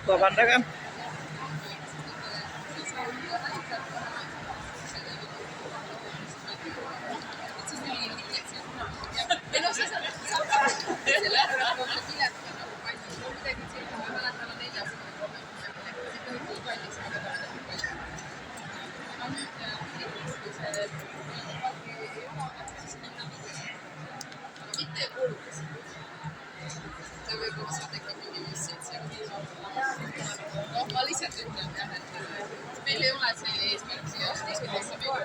Vabandage. Ma lihtsalt ütlen jah, et meil ei ole see eesmärk siia diskuteerida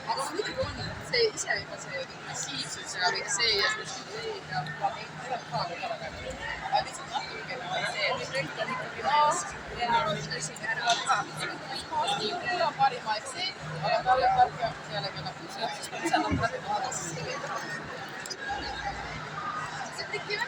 aga muidugi on see ise juba see massiivsus ja kõik see ja see ja aga lihtsalt natuke see, et kõik on ikkagi maas ja parima aeg see, aga talle tarka sellega nagu see on praegu vaadates see tekib